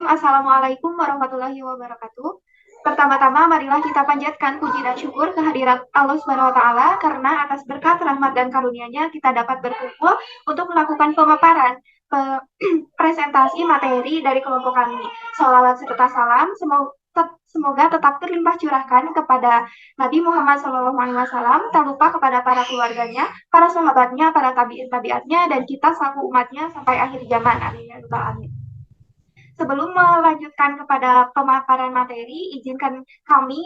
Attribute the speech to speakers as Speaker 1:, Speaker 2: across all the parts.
Speaker 1: Assalamualaikum warahmatullahi wabarakatuh. Pertama-tama, marilah kita panjatkan puji dan syukur kehadirat Allah Subhanahu wa Ta'ala, karena atas berkat rahmat dan karunia-Nya kita dapat berkumpul untuk melakukan pemaparan presentasi materi dari kelompok kami. Salawat serta salam semoga tetap terlimpah curahkan kepada Nabi Muhammad SAW, tak lupa kepada para keluarganya, para sahabatnya, para tabi'in tabiatnya, dan kita selaku umatnya sampai akhir zaman. Amin ya rabbal alamin. Sebelum melanjutkan kepada pemaparan materi, izinkan kami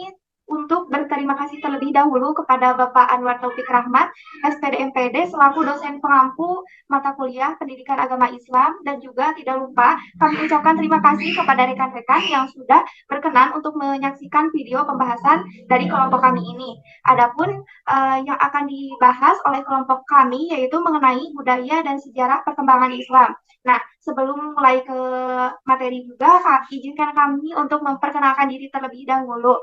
Speaker 1: untuk berterima kasih terlebih dahulu kepada Bapak Anwar Taufik Rahmat, SPD MPD, selaku dosen pengampu mata kuliah Pendidikan Agama Islam, dan juga tidak lupa kami ucapkan terima kasih kepada rekan-rekan yang sudah berkenan untuk menyaksikan video pembahasan dari kelompok kami ini. Adapun yang akan dibahas oleh kelompok kami yaitu mengenai budaya dan sejarah perkembangan Islam. Nah, sebelum mulai ke materi juga, izinkan kami untuk memperkenalkan diri terlebih dahulu.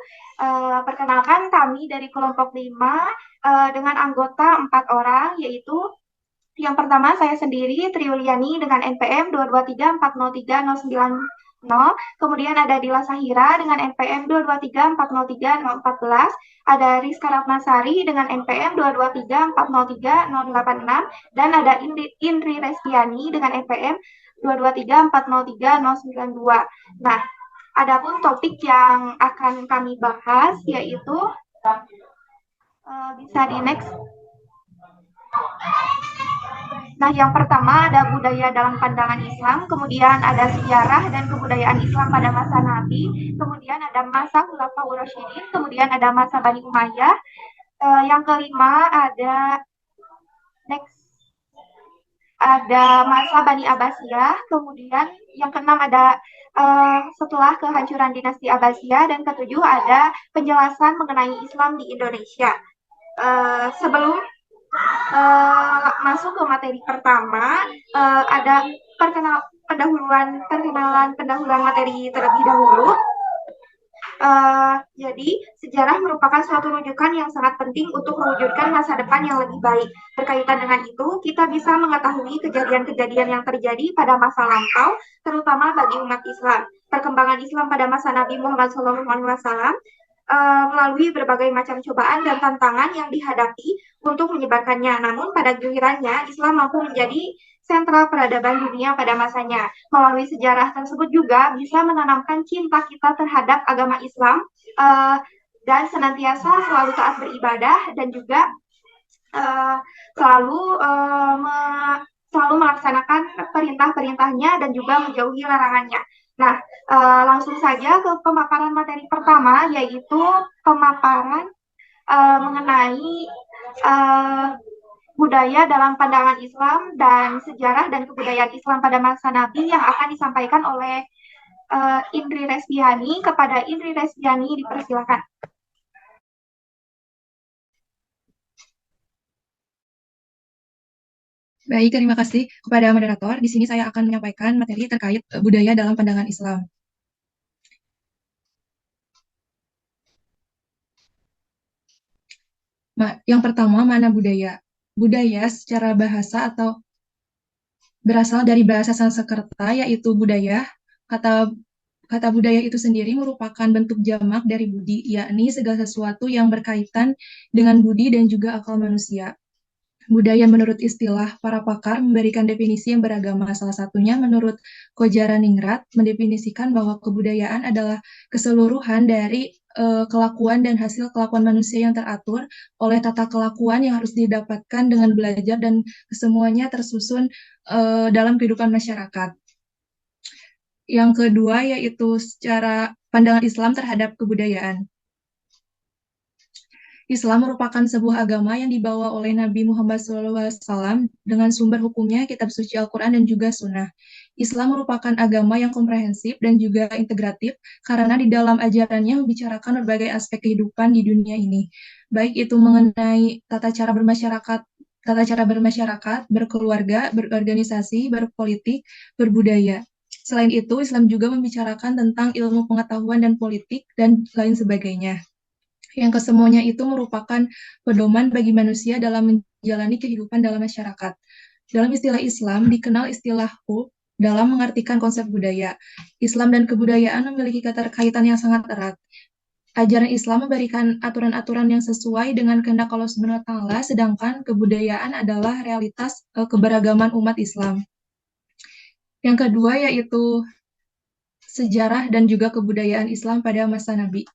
Speaker 1: Perkenalkan kami dari kelompok 5 dengan anggota 4 orang, yaitu yang pertama saya sendiri, Triuliani dengan NPM 223403090. Kemudian ada Dila Sahira dengan NPM 223403014. Ada Rizka Ratnasari dengan NPM 223403086. Dan ada Indri Restiani dengan NPM 223403092. Nah, adapun topik yang akan kami bahas yaitu bisa di next. Nah, yang pertama ada budaya dalam pandangan Islam, kemudian ada sejarah dan kebudayaan Islam pada masa Nabi, kemudian ada masa Khulafaur Rasyidin, kemudian ada masa Bani Umayyah. Yang kelima ada masa Bani Abbasiyah, kemudian yang keenam ada setelah kehancuran dinasti Abbasiyah, dan ketujuh ada penjelasan mengenai Islam di Indonesia. Sebelum masuk ke materi pertama, ada pendahuluan materi terlebih dahulu. Jadi, sejarah merupakan suatu rujukan yang sangat penting untuk mewujudkan masa depan yang lebih baik. Berkaitan dengan itu, kita bisa mengetahui kejadian-kejadian yang terjadi pada masa lampau, terutama bagi umat Islam. Perkembangan Islam pada masa Nabi Muhammad SAW melalui berbagai macam cobaan dan tantangan yang dihadapi untuk menyebarkannya. Namun pada gilirannya, Islam mampu menjadi sentral peradaban dunia pada masanya. Melalui sejarah tersebut juga bisa menanamkan cinta kita terhadap agama Islam dan senantiasa selalu taat beribadah, dan juga selalu melaksanakan perintah-perintahnya dan juga menjauhi larangannya. Nah, langsung saja ke pemaparan materi pertama, yaitu pemaparan mengenai budaya dalam pandangan Islam dan sejarah dan kebudayaan Islam pada masa Nabi, yang akan disampaikan oleh Indri Resbiani. Kepada Indri Resbiani dipersilakan.
Speaker 2: Baik, terima kasih kepada moderator. Di sini saya akan menyampaikan materi terkait budaya dalam pandangan Islam. Yang pertama, mana budaya? Budaya secara bahasa atau berasal dari bahasa Sanskerta, yaitu budaya. Kata budaya itu sendiri merupakan bentuk jamak dari budi, yakni segala sesuatu yang berkaitan dengan budi dan juga akal manusia. Budaya menurut istilah para pakar memberikan definisi yang beragama. Salah satunya menurut Kojaraningrat mendefinisikan bahwa kebudayaan adalah keseluruhan dari kelakuan dan hasil kelakuan manusia yang teratur oleh tata kelakuan yang harus didapatkan dengan belajar, dan kesemuanya tersusun dalam kehidupan masyarakat. Yang kedua yaitu secara pandangan Islam terhadap kebudayaan. Islam merupakan sebuah agama yang dibawa oleh Nabi Muhammad SAW dengan sumber hukumnya kitab suci Al-Quran dan juga sunnah. Islam merupakan agama yang komprehensif dan juga integratif karena di dalam ajarannya membicarakan berbagai aspek kehidupan di dunia ini, baik itu mengenai tata cara bermasyarakat, berkeluarga, berorganisasi, berpolitik, berbudaya. Selain itu, Islam juga membicarakan tentang ilmu pengetahuan dan politik dan lain sebagainya, yang kesemuanya itu merupakan pedoman bagi manusia dalam menjalani kehidupan dalam masyarakat. Dalam istilah Islam dikenal istilah dalam mengartikan konsep budaya. Islam dan kebudayaan memiliki keterkaitan yang sangat erat. Ajaran Islam memberikan aturan-aturan yang sesuai dengan kehendak Allah Subhanahu wa taala, sedangkan kebudayaan adalah realitas keberagaman umat Islam. Yang kedua yaitu sejarah dan juga kebudayaan Islam pada masa Nabi.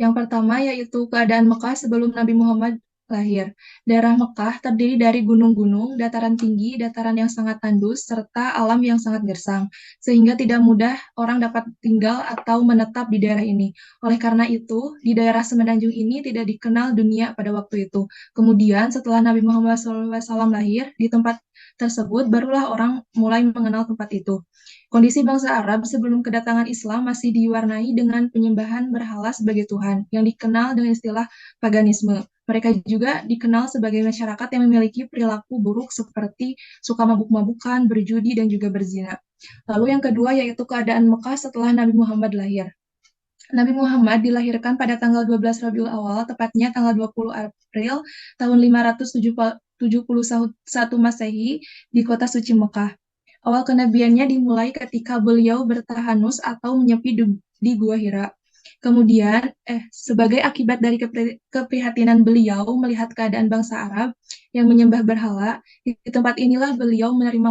Speaker 2: Yang pertama yaitu keadaan Mekah sebelum Nabi Muhammad lahir. Daerah Mekah terdiri dari gunung-gunung, dataran tinggi, dataran yang sangat tandus, serta alam yang sangat gersang, sehingga tidak mudah orang dapat tinggal atau menetap di daerah ini. Oleh karena itu, di daerah Semenanjung ini tidak dikenal dunia pada waktu itu. Kemudian, setelah Nabi Muhammad SAW lahir, di tempat tersebut barulah orang mulai mengenal tempat itu. Kondisi bangsa Arab sebelum kedatangan Islam masih diwarnai dengan penyembahan berhala sebagai Tuhan, yang dikenal dengan istilah paganisme. Mereka juga dikenal sebagai masyarakat yang memiliki perilaku buruk seperti suka mabuk-mabukan, berjudi, dan juga berzina. Lalu yang kedua yaitu keadaan Mekah setelah Nabi Muhammad lahir. Nabi Muhammad dilahirkan pada tanggal 12 Rabiul Awal, tepatnya tanggal 20 April tahun 571 Masehi di kota suci Mekah. Awal kenabiannya dimulai ketika beliau bertahanus atau menyepi di Gua Hira. Kemudian, sebagai akibat dari keprihatinan beliau melihat keadaan bangsa Arab yang menyembah berhala, di tempat inilah beliau menerima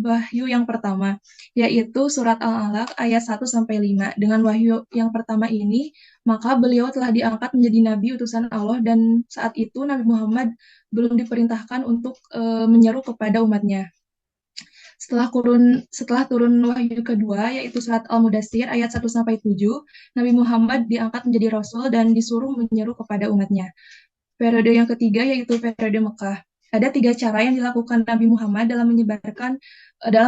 Speaker 2: wahyu yang pertama, yaitu surat Al-Alaq ayat 1-5. Dengan wahyu yang pertama ini, maka beliau telah diangkat menjadi nabi utusan Allah dan saat itu Nabi Muhammad belum diperintahkan untuk menyeru kepada umatnya. Setelah turun wahyu kedua, yaitu surat Al-Mudassir ayat 1-7, Nabi Muhammad diangkat menjadi Rasul dan disuruh menyeru kepada umatnya. Periode yang ketiga yaitu periode Mekah. Ada 3 cara yang dilakukan Nabi Muhammad dalam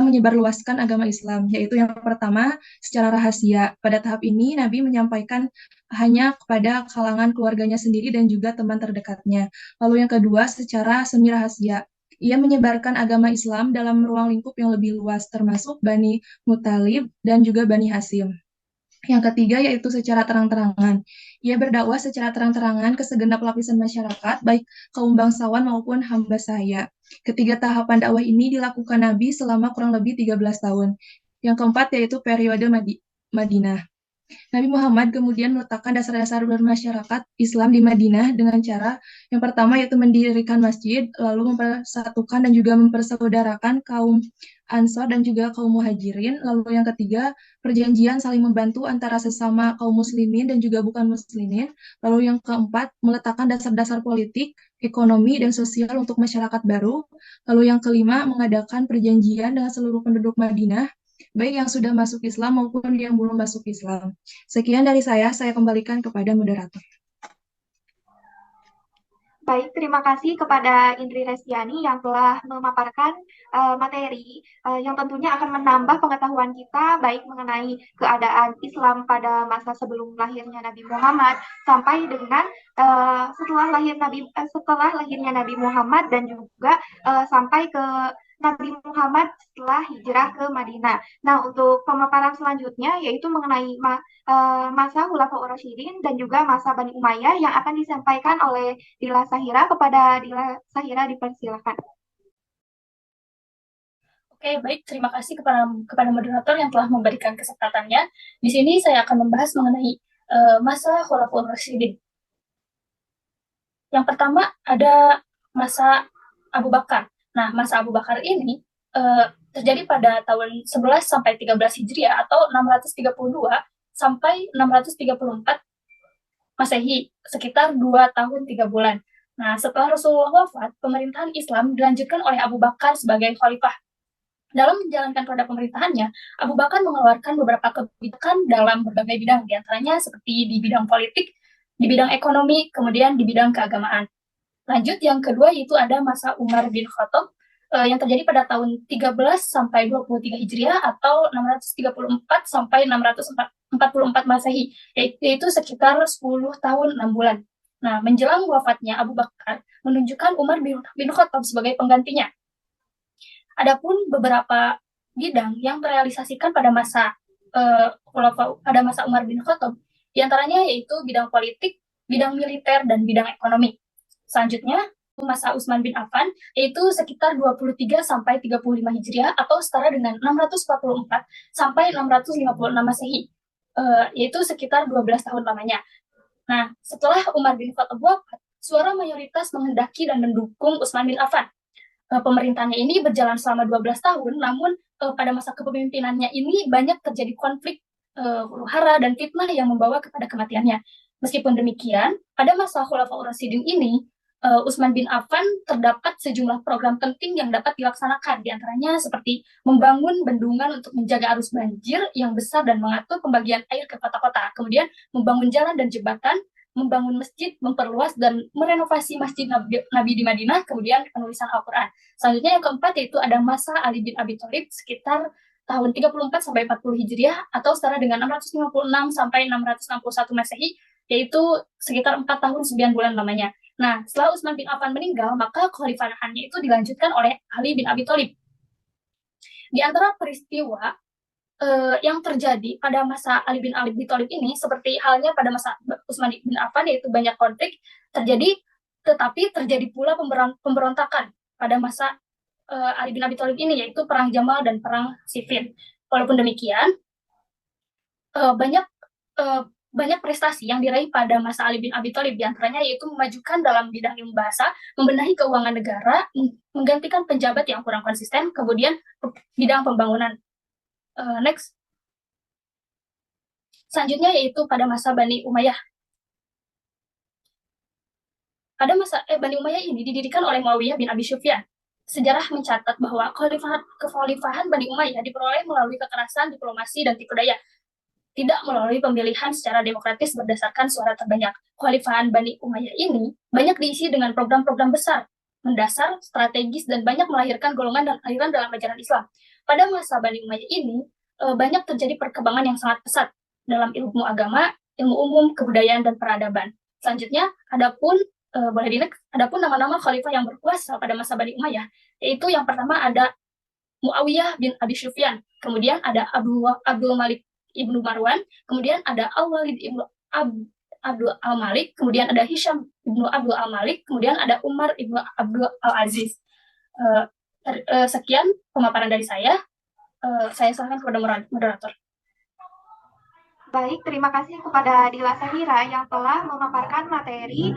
Speaker 2: menyebarluaskan agama Islam, yaitu yang pertama, secara rahasia. Pada tahap ini, Nabi menyampaikan hanya kepada kalangan keluarganya sendiri dan juga teman terdekatnya. Lalu yang kedua, secara semi rahasia. Ia menyebarkan agama Islam dalam ruang lingkup yang lebih luas, termasuk Bani Muthalib dan juga Bani Hasyim. Yang ketiga yaitu secara terang-terangan. Ia berdakwah secara terang-terangan ke segenap lapisan masyarakat, baik kaum bangsawan maupun hamba sahaya. Ketiga tahapan dakwah ini dilakukan Nabi selama kurang lebih 13 tahun. Yang keempat yaitu periode Madinah. Nabi Muhammad kemudian meletakkan dasar-dasar bermasyarakat Islam di Madinah dengan cara yang pertama yaitu mendirikan masjid, lalu mempersatukan dan juga mempersaudarakan kaum Ansor dan juga kaum Muhajirin. Lalu yang ketiga, perjanjian saling membantu antara sesama kaum muslimin dan juga bukan muslimin. Lalu yang keempat, meletakkan dasar-dasar politik, ekonomi, dan sosial untuk masyarakat baru. Lalu yang kelima, mengadakan perjanjian dengan seluruh penduduk Madinah, baik yang sudah masuk Islam maupun yang belum masuk Islam. Sekian dari saya kembalikan kepada moderator.
Speaker 1: Baik, terima kasih kepada Indri Restiani yang telah memaparkan materi yang tentunya akan menambah pengetahuan kita baik mengenai keadaan Islam pada masa sebelum lahirnya Nabi Muhammad sampai dengan setelah lahirnya Nabi Muhammad dan juga sampai ke Nabi Muhammad setelah hijrah ke Madinah. Nah, untuk pemaparan selanjutnya yaitu mengenai masa Khulafaur Rasyidin dan juga masa Bani Umayyah yang akan disampaikan oleh Dila Sahira. Kepada Dila Sahira dipersilakan.
Speaker 3: Oke, baik. Terima kasih kepada moderator yang telah memberikan kesempatannya. Di sini saya akan membahas mengenai masa Khulafaur Rasyidin. Yang pertama ada masa Abu Bakar. Nah, masa Abu Bakar ini terjadi pada tahun 11 sampai 13 Hijriah atau 632 sampai 634 Masehi, sekitar 2 tahun 3 bulan. Nah, setelah Rasulullah wafat, pemerintahan Islam dilanjutkan oleh Abu Bakar sebagai khalifah. Dalam menjalankan roda pemerintahannya, Abu Bakar mengeluarkan beberapa kebijakan dalam berbagai bidang, diantaranya seperti di bidang politik, di bidang ekonomi, kemudian di bidang keagamaan. Lanjut, yang kedua yaitu ada masa Umar bin Khattab yang terjadi pada tahun 13 sampai 23 Hijriah atau 634 sampai 644 Masehi, yaitu sekitar 10 tahun 6 bulan. Nah, menjelang wafatnya Abu Bakar menunjukkan Umar bin Khattab sebagai penggantinya. Adapun beberapa bidang yang terrealisasikan pada masa Umar bin Khattab, diantaranya yaitu bidang politik, bidang militer, dan bidang ekonomi. Selanjutnya, masa Utsman bin Affan, yaitu sekitar 23 sampai 35 Hijriah atau setara dengan 644 sampai 656 Masehi, yaitu sekitar 12 tahun lamanya. Nah, setelah Umar bin Khattab wafat, suara mayoritas menghendaki dan mendukung Utsman bin Affan. Pemerintahnya ini berjalan selama 12 tahun, namun pada masa kepemimpinannya ini banyak terjadi konflik, huru-hara dan fitnah yang membawa kepada kematiannya. Meskipun demikian, pada masa Khulafaur Rasyidin ini, Utsman bin Affan terdapat sejumlah program penting yang dapat dilaksanakan, diantaranya seperti membangun bendungan untuk menjaga arus banjir yang besar dan mengatur pembagian air ke kota-kota, kemudian membangun jalan dan jembatan, membangun masjid, memperluas dan merenovasi masjid Nabi di Madinah, kemudian penulisan Al-Quran. Selanjutnya yang keempat yaitu ada masa Ali bin Abi Thalib sekitar tahun 34 sampai 40 Hijriah atau setara dengan 656 sampai 661 Masehi, yaitu sekitar 4 tahun 9 bulan lamanya. Nah, setelah Utsman bin Affan meninggal, maka kekhalifahannya itu dilanjutkan oleh Ali bin Abi Thalib. Di antara peristiwa yang terjadi pada masa Ali bin Abi Thalib ini, seperti halnya pada masa Utsman bin Affan, yaitu banyak konflik terjadi, tetapi terjadi pula pemberontakan pada masa Ali bin Abi Thalib ini, yaitu Perang Jamal dan Perang Siffin. Walaupun demikian, banyak prestasi yang diraih pada masa Ali bin Abi Thalib, diantaranya yaitu memajukan dalam bidang ilmu bahasa, membenahi keuangan negara, menggantikan penjabat yang kurang konsisten, kemudian bidang pembangunan. Next. Selanjutnya yaitu pada masa Bani Umayyah. Pada masa Bani Umayyah ini didirikan oleh Muawiyah bin Abi Sufyan. Sejarah mencatat bahwa kekhalifahan Bani Umayyah diperoleh melalui kekerasan, diplomasi, dan tipu daya, tidak melalui pemilihan secara demokratis berdasarkan suara terbanyak. Kekhalifahan Bani Umayyah ini banyak diisi dengan program-program besar, mendasar, strategis, dan banyak melahirkan golongan dan aliran dalam ajaran Islam. Pada masa Bani Umayyah ini, banyak terjadi perkembangan yang sangat pesat dalam ilmu agama, ilmu umum, kebudayaan, dan peradaban. Selanjutnya, adapun nama-nama khalifah yang berkuasa pada masa Bani Umayyah, yaitu yang pertama ada Muawiyah bin Abi Sufyan, kemudian ada Abdul Malik Ibnu Marwan, kemudian ada Al-Walid Ibnu Abdul Al-Malik, kemudian ada Hisham Ibnu Abdul Al-Malik, kemudian ada Umar Ibnu Abdul Al-Aziz. Sekian pemaparan dari saya. Saya serahkan kepada moderator.
Speaker 1: Baik, terima kasih kepada Dila Sahira yang telah memaparkan materi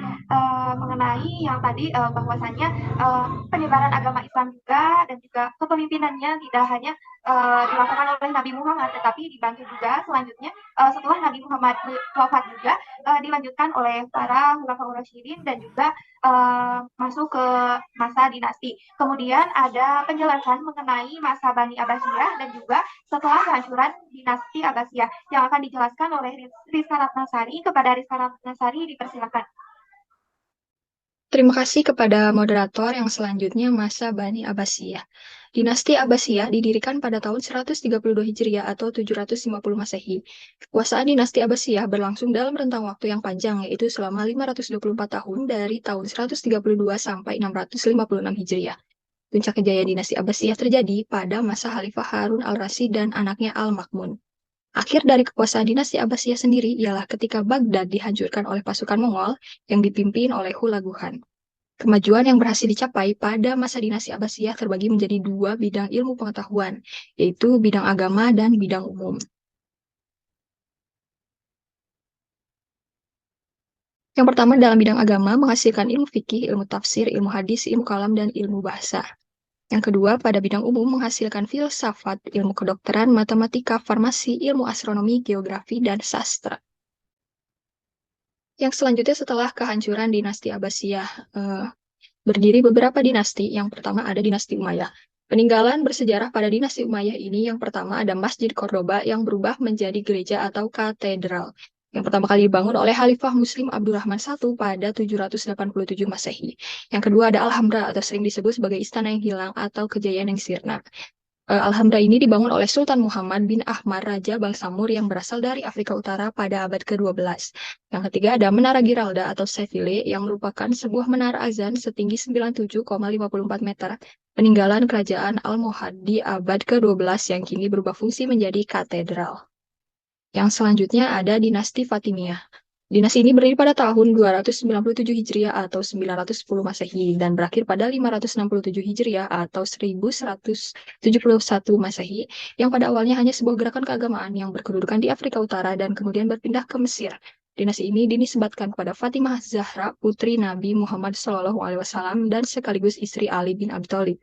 Speaker 1: mengenai yang tadi bahwasannya penyebaran agama Islam juga dan juga kepemimpinannya tidak hanya dilakukan oleh Nabi Muhammad, tetapi dibantu juga selanjutnya setelah Nabi Muhammad wafat juga dilanjutkan oleh para Khulafaur Rasyidin dan juga masuk ke masa dinasti. Kemudian ada penjelasan mengenai masa Bani Abbasiyah dan juga setelah kehancuran dinasti Abbasiyah yang akan dijelaskan oleh Rizka Ratnasari. Kepada Rizka Ratnasari dipersilakan.
Speaker 4: Terima kasih kepada moderator. Yang selanjutnya masa Bani Abbasiyah. Dinasti Abbasiyah didirikan pada tahun 132 Hijriah atau 750 Masehi. Kekuasaan dinasti Abbasiyah berlangsung dalam rentang waktu yang panjang, yaitu selama 524 tahun dari tahun 132 sampai 656 Hijriah. Puncak kejayaan dinasti Abbasiyah terjadi pada masa Khalifah Harun al-Rasyid dan anaknya Al-Ma'mun. Akhir dari kekuasaan dinasti Abbasiyah sendiri ialah ketika Baghdad dihancurkan oleh pasukan Mongol yang dipimpin oleh Hulagu Khan. Kemajuan yang berhasil dicapai pada masa dinasti Abbasiyah terbagi menjadi dua bidang ilmu pengetahuan, yaitu bidang agama dan bidang umum. Yang pertama dalam bidang agama menghasilkan ilmu fikih, ilmu tafsir, ilmu hadis, ilmu kalam, dan ilmu bahasa. Yang kedua pada bidang umum menghasilkan filsafat, ilmu kedokteran, matematika, farmasi, ilmu astronomi, geografi, dan sastra. Yang selanjutnya setelah kehancuran dinasti Abbasiyah, berdiri beberapa dinasti. Yang pertama ada dinasti Umayyah. Peninggalan bersejarah pada dinasti Umayyah ini yang pertama ada Masjid Cordoba yang berubah menjadi gereja atau katedral. Yang pertama kali dibangun oleh Khalifah Muslim Abdurrahman I pada 787 Masehi. Yang kedua ada Alhambra atau sering disebut sebagai istana yang hilang atau kejayaan yang sirna. Alhambra ini dibangun oleh Sultan Muhammad bin Ahmad Raja Bangsamur yang berasal dari Afrika Utara pada abad ke-12. Yang ketiga ada Menara Giralda atau Seville yang merupakan sebuah menara azan setinggi 97,54 meter. Peninggalan kerajaan Almohad di abad ke-12 yang kini berubah fungsi menjadi katedral. Yang selanjutnya ada dinasti Fatimiyah. Dinasti ini berdiri pada tahun 297 Hijriah atau 910 Masehi dan berakhir pada 567 Hijriah atau 1171 Masehi yang pada awalnya hanya sebuah gerakan keagamaan yang berkedudukan di Afrika Utara dan kemudian berpindah ke Mesir. Dinasti ini dinisbatkan kepada Fatimah Zahra, putri Nabi Muhammad SAW dan sekaligus istri Ali bin Abi Thalib.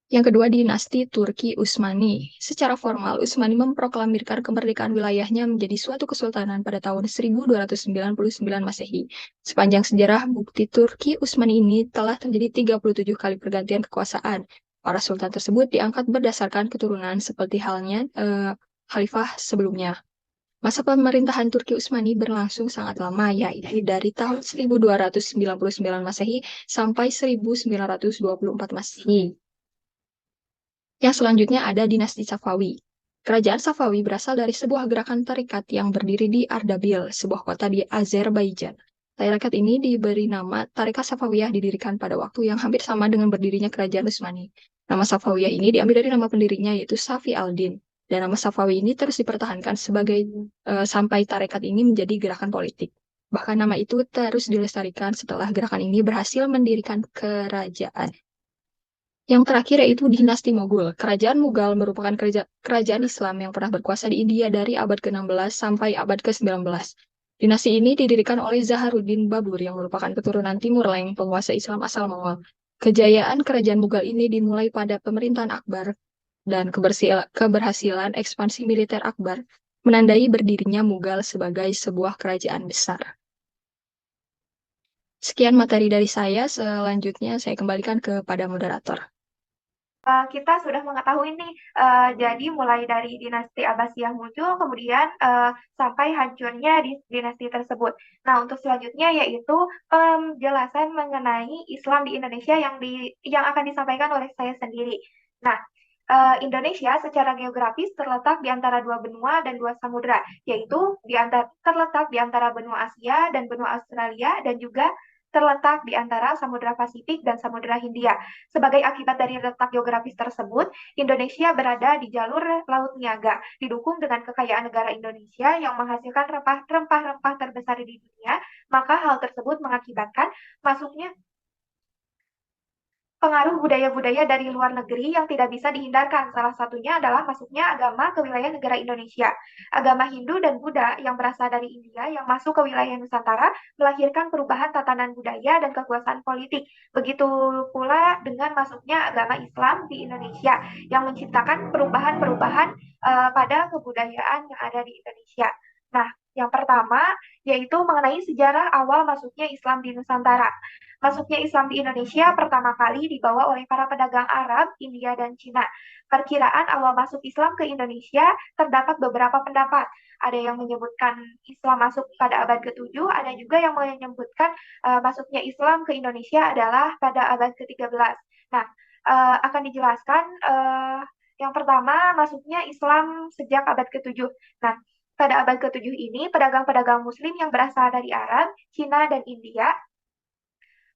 Speaker 4: Yang kedua, dinasti Turki Utsmani. Secara formal, Utsmani memproklamirkan kemerdekaan wilayahnya menjadi suatu kesultanan pada tahun 1299 Masehi. Sepanjang sejarah, bukti Turki Utsmani ini telah terjadi 37 kali pergantian kekuasaan. Para sultan tersebut diangkat berdasarkan keturunan seperti halnya khalifah sebelumnya. Masa pemerintahan Turki Utsmani berlangsung sangat lama, yaitu dari tahun 1299 Masehi sampai 1924 Masehi. Yang selanjutnya ada dinasti Safawi. Kerajaan Safawi berasal dari sebuah gerakan tarekat yang berdiri di Ardabil, sebuah kota di Azerbaijan. Tarekat ini diberi nama Tarekat Safawiyah didirikan pada waktu yang hampir sama dengan berdirinya kerajaan Utsmani. Nama Safawiyah ini diambil dari nama pendirinya yaitu Safi al-Din. Dan nama Safawi ini terus dipertahankan sampai tarekat ini menjadi gerakan politik. Bahkan nama itu terus dilestarikan setelah gerakan ini berhasil mendirikan kerajaan. Yang terakhir yaitu dinasti Mughal. Kerajaan Mughal merupakan kerajaan Islam yang pernah berkuasa di India dari abad ke-16 sampai abad ke-19. Dinasti ini didirikan oleh Zaharuddin Babur yang merupakan keturunan Timur Leng, penguasa Islam asal Mongol. Kejayaan kerajaan Mughal ini dimulai pada pemerintahan Akbar dan keberhasilan ekspansi militer Akbar menandai berdirinya Mughal sebagai sebuah kerajaan besar. Sekian materi dari saya, selanjutnya saya kembalikan kepada moderator.
Speaker 1: Kita sudah mengetahui nih, jadi mulai dari dinasti Abbasiyah muncul, kemudian sampai hancurnya di dinasti tersebut. Nah, untuk selanjutnya yaitu penjelasan mengenai Islam di Indonesia yang akan disampaikan oleh saya sendiri. Nah, Indonesia secara geografis terletak di antara dua benua dan dua samudra, yaitu terletak di antara benua Asia dan benua Australia dan juga terletak di antara Samudra Pasifik dan Samudra Hindia. Sebagai akibat dari letak geografis tersebut, Indonesia berada di jalur Laut Niaga, didukung dengan kekayaan negara Indonesia yang menghasilkan rempah-rempah terbesar di dunia, maka hal tersebut mengakibatkan masuknya pengaruh budaya-budaya dari luar negeri yang tidak bisa dihindarkan. Salah satunya adalah masuknya agama ke wilayah negara Indonesia. Agama Hindu dan Buddha yang berasal dari India yang masuk ke wilayah Nusantara melahirkan perubahan tatanan budaya dan kekuasaan politik. Begitu pula dengan masuknya agama Islam di Indonesia yang menciptakan perubahan-perubahan pada kebudayaan yang ada di Indonesia. Nah, yang pertama yaitu mengenai sejarah awal masuknya Islam di Nusantara. Masuknya Islam di Indonesia pertama kali dibawa oleh para pedagang Arab, India, dan Cina. Perkiraan awal masuk Islam ke Indonesia terdapat beberapa pendapat. Ada yang menyebutkan Islam masuk pada abad ke-7, ada juga yang menyebutkan masuknya Islam ke Indonesia adalah pada abad ke-13. Nah, akan dijelaskan yang pertama masuknya Islam sejak abad ke-7. Nah, pada abad ke-7 ini, pedagang-pedagang Muslim yang berasal dari Arab, Cina, dan India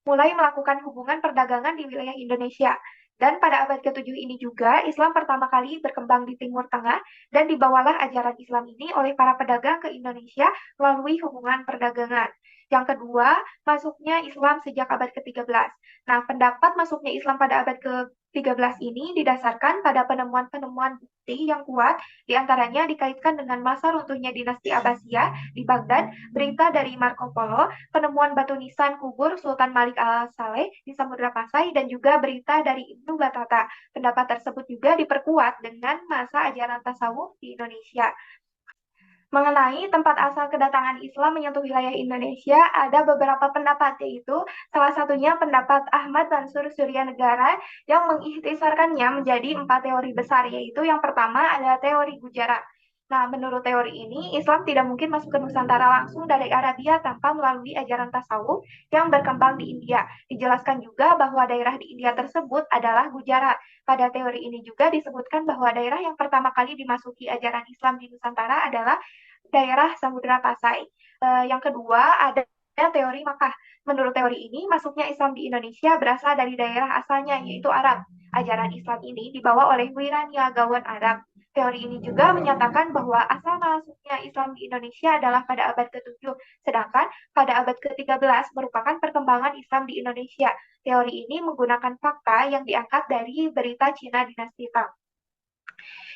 Speaker 1: mulai melakukan hubungan perdagangan di wilayah Indonesia. Dan pada abad ke-7 ini juga, Islam pertama kali berkembang di Timur Tengah dan dibawalah ajaran Islam ini oleh para pedagang ke Indonesia melalui hubungan perdagangan. Yang kedua, masuknya Islam sejak abad ke-13. Nah, pendapat masuknya Islam pada abad ke-13 ini didasarkan pada penemuan-penemuan bukti yang kuat, diantaranya dikaitkan dengan masa runtuhnya dinasti Abbasiyah di Baghdad, berita dari Marco Polo, penemuan batu nisan kubur Sultan Malik al-Saleh di Samudra Pasai, dan juga berita dari Ibnu Batata. Pendapat tersebut juga diperkuat dengan masa ajaran tasawuf di Indonesia. Mengenai tempat asal kedatangan Islam menyentuh wilayah Indonesia, ada beberapa pendapat, yaitu salah satunya pendapat Ahmad Mansur Surya Negara yang mengikhtisarkannya menjadi 4 teori besar, yaitu yang pertama ada teori Gujarat. Nah, menurut teori ini, Islam tidak mungkin masuk ke Nusantara langsung dari Arabia tanpa melalui ajaran tasawuf yang berkembang di India. Dijelaskan juga bahwa daerah di India tersebut adalah Gujarat. Pada teori ini juga disebutkan bahwa daerah yang pertama kali dimasuki ajaran Islam di Nusantara adalah daerah Samudra Pasai. Yang kedua ada teori Makkah. Menurut teori ini, masuknya Islam di Indonesia berasal dari daerah asalnya, yaitu Arab. Ajaran Islam ini dibawa oleh Wiraniagawan Arab. Teori ini juga menyatakan bahwa asal masuknya Islam di Indonesia adalah pada abad ke-7, sedangkan pada abad ke-13 merupakan perkembangan Islam di Indonesia. Teori ini menggunakan fakta yang diangkat dari berita Cina dinasti Tang.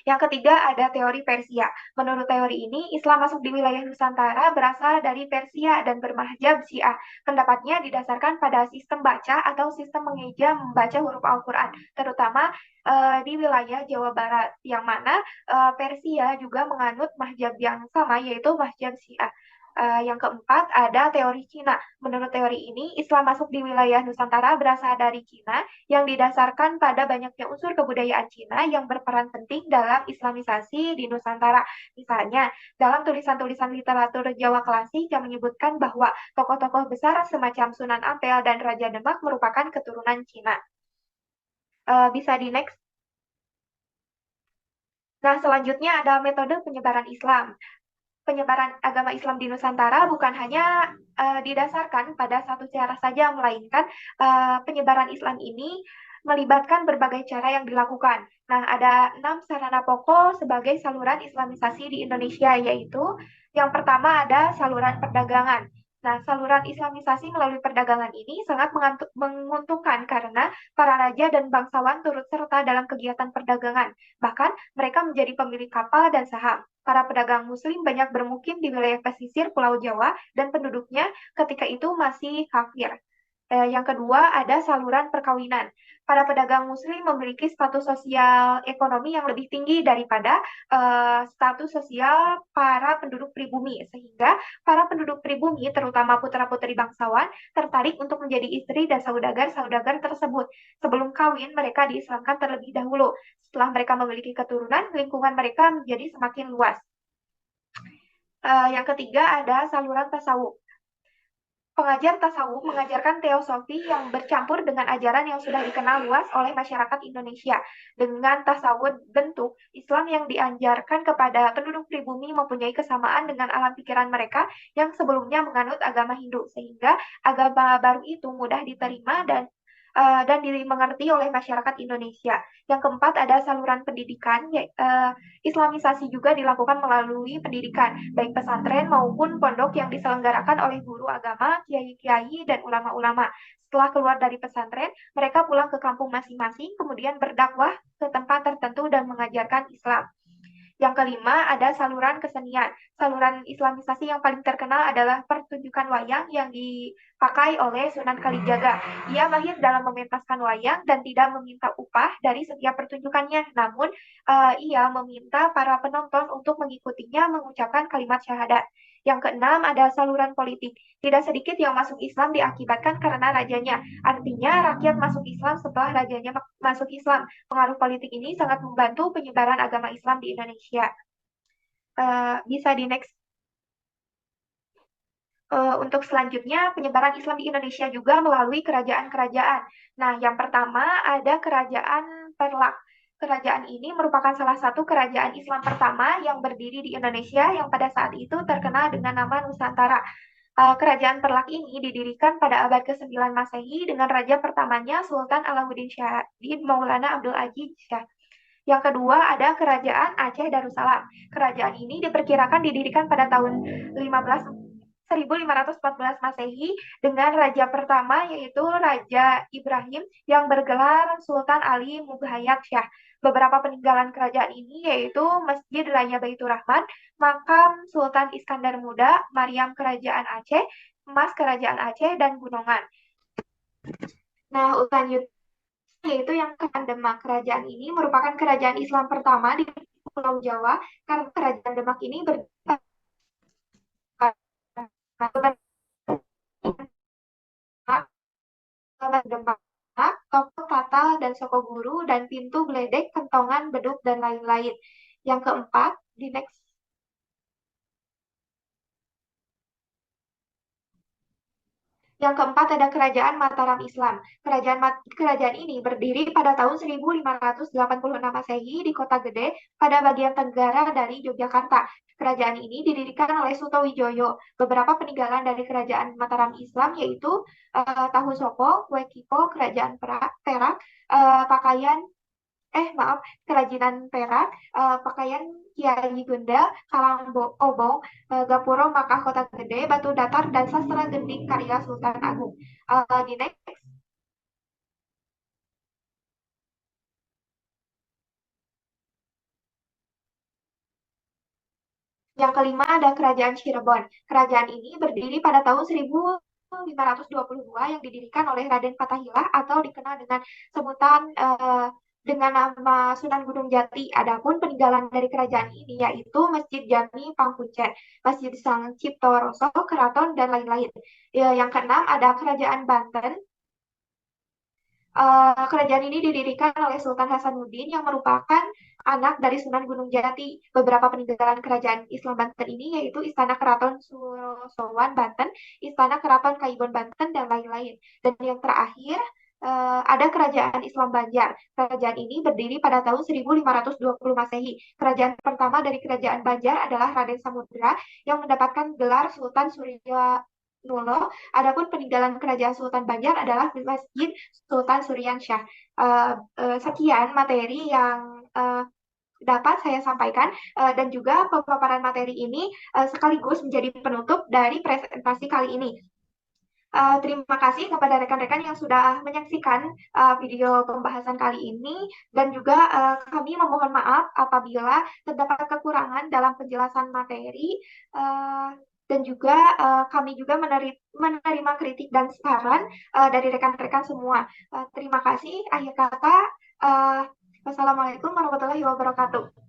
Speaker 1: Yang ketiga ada teori Persia. Menurut teori ini, Islam masuk di wilayah Nusantara berasal dari Persia dan bermahjab Syiah. Pendapatnya didasarkan pada sistem baca atau sistem mengeja membaca huruf Al-Quran, terutama di wilayah Jawa Barat, yang mana Persia juga menganut mahjab yang sama, yaitu mahjab Syiah. Yang keempat ada teori Cina. Menurut teori ini, Islam masuk di wilayah Nusantara berasal dari Cina yang didasarkan pada banyaknya unsur kebudayaan Cina yang berperan penting dalam Islamisasi di Nusantara. Misalnya, dalam tulisan-tulisan literatur Jawa klasik yang menyebutkan bahwa tokoh-tokoh besar semacam Sunan Ampel dan Raja Demak merupakan keturunan Cina. Bisa di next. Nah, selanjutnya ada metode penyebaran Islam. Penyebaran agama Islam di Nusantara bukan hanya didasarkan pada satu cara saja, melainkan penyebaran Islam ini melibatkan berbagai cara yang dilakukan. Nah, ada 6 sarana pokok sebagai saluran Islamisasi di Indonesia, yaitu yang pertama ada saluran perdagangan. Nah, saluran Islamisasi melalui perdagangan ini sangat menguntungkan karena para raja dan bangsawan turut serta dalam kegiatan perdagangan. Bahkan mereka menjadi pemilik kapal dan saham. Para pedagang Muslim banyak bermukim di wilayah pesisir Pulau Jawa dan penduduknya ketika itu masih kafir. Yang kedua ada saluran perkawinan. Para pedagang Muslim memiliki status sosial ekonomi yang lebih tinggi daripada status sosial para penduduk pribumi, sehingga para penduduk pribumi, terutama putra-putri bangsawan, tertarik untuk menjadi istri dan saudagar-saudagar tersebut. Sebelum kawin, mereka diislamkan terlebih dahulu. Setelah mereka memiliki keturunan, lingkungan mereka menjadi semakin luas. Yang ketiga ada saluran tasawuf. Pengajar tasawuf mengajarkan teosofi yang bercampur dengan ajaran yang sudah dikenal luas oleh masyarakat Indonesia. Dengan tasawuf bentuk, Islam yang diajarkan kepada penduduk pribumi mempunyai kesamaan dengan alam pikiran mereka yang sebelumnya menganut agama Hindu, sehingga agama baru itu mudah diterima dan dimengerti oleh masyarakat Indonesia. Yang keempat ada saluran pendidikan. Islamisasi juga dilakukan melalui pendidikan, baik pesantren maupun pondok yang diselenggarakan oleh guru agama, kiai-kiai, dan ulama-ulama. Setelah keluar dari pesantren, mereka pulang ke kampung masing-masing, kemudian berdakwah ke tempat tertentu dan mengajarkan Islam. Yang kelima ada saluran kesenian. Saluran Islamisasi yang paling terkenal adalah pertunjukan wayang yang dipakai oleh Sunan Kalijaga. Ia mahir dalam mementaskan wayang dan tidak meminta upah dari setiap pertunjukannya. Namun, ia meminta para penonton untuk mengikutinya mengucapkan kalimat syahadat. Yang keenam ada saluran politik. Tidak sedikit yang masuk Islam diakibatkan karena rajanya. Artinya rakyat masuk Islam setelah rajanya masuk Islam. Pengaruh politik ini sangat membantu penyebaran agama Islam di Indonesia. Bisa di next. Untuk selanjutnya, penyebaran Islam di Indonesia juga melalui kerajaan-kerajaan. Nah, yang pertama ada Kerajaan Perlak. Kerajaan ini merupakan salah satu kerajaan Islam pertama yang berdiri di Indonesia yang pada saat itu terkenal dengan nama Nusantara. Kerajaan Perlak ini didirikan pada abad ke-9 Masehi dengan raja pertamanya Sultan Alauddin Syahid Maulana Abdul Aziz Shah. Yang kedua ada Kerajaan Aceh Darussalam. Kerajaan ini diperkirakan didirikan pada tahun 1514 Masehi dengan raja pertama yaitu Raja Ibrahim yang bergelar Sultan Ali Mughayat Shah. Beberapa peninggalan kerajaan ini yaitu Masjid Raya Baitur Rahman, Makam Sultan Iskandar Muda, Maryam Kerajaan Aceh, Emas Kerajaan Aceh, dan Gunungan. Nah, selanjutnya yaitu yang Kerajaan Demak. Kerajaan ini merupakan kerajaan Islam pertama di Pulau Jawa karena Kerajaan Demak ini Demak, toko Tatal dan Soko Guru, dan pintu geledek, kentongan, beduk, dan lain-lain. Yang keempat, di next. Yang keempat ada Kerajaan Mataram Islam. Kerajaan ini berdiri pada tahun 1586 Masehi di Kota Gede pada bagian tenggara dari Yogyakarta. Kerajaan ini didirikan oleh Sutowijoyo. Beberapa peninggalan dari Kerajaan Mataram Islam yaitu Tahu Soko, Kue Kiko, Kerajaan Perak, pakaian maaf, kerajinan perak, pakaian Kiai Gunda, Kalang Obong, Gapuro Kota Gede, Batu Datar, dan Sastra Gending karya Sultan Agung. Di next. Yang kelima ada Kerajaan Cirebon. Kerajaan ini berdiri pada tahun 1522 yang didirikan oleh Raden Fathahilah atau dikenal dengan sebutan dengan nama Sunan Gunung Jati. Adapun peninggalan dari kerajaan ini yaitu Masjid Jami Pangkuncen, Masjid Sang Cipto Roso, Keraton, dan lain-lain. Yang keenam ada Kerajaan Banten. Kerajaan ini didirikan oleh Sultan Hasanuddin yang merupakan anak dari Sunan Gunung Jati. Beberapa peninggalan kerajaan Islam Banten ini yaitu Istana Keraton Surosowan Banten, Istana Keraton Kaibon Banten, dan lain-lain. Dan yang terakhir ada Kerajaan Islam Banjar. Kerajaan ini berdiri pada tahun 1520 Masehi. Kerajaan pertama dari Kerajaan Banjar adalah Raden Samudra yang mendapatkan gelar Sultan Surya Nulo. Adapun peninggalan kerajaan Sultan Banjar adalah Masjid Sultan Suryan Syah. Sekian materi yang dapat saya sampaikan dan juga pemaparan materi ini sekaligus menjadi penutup dari presentasi kali ini. Terima kasih kepada rekan-rekan yang sudah menyaksikan video pembahasan kali ini dan juga kami memohon maaf apabila terdapat kekurangan dalam penjelasan materi. Dan juga kami juga menerima kritik dan saran dari rekan-rekan semua. Terima kasih. Akhir kata, wassalamualaikum warahmatullahi wabarakatuh.